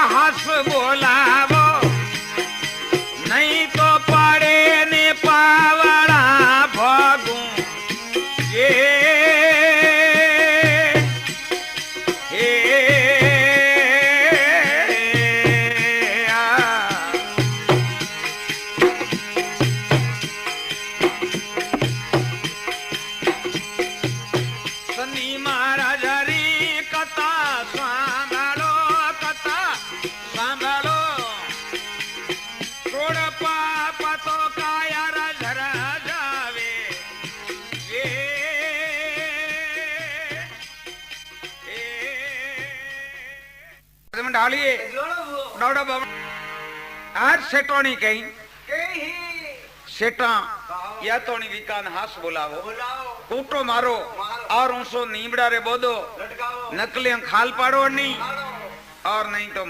હાસ બોલાવો નહીં તો પાડે ને પાવડા ભાગું એ डालिए आज सेटोनी कहीं सेटा या तो विकान हास बोलावो कूटो मारो और ऊंसो नीमड़ा रे बोदो नकली खाल पाड़ो नहीं और नहीं तो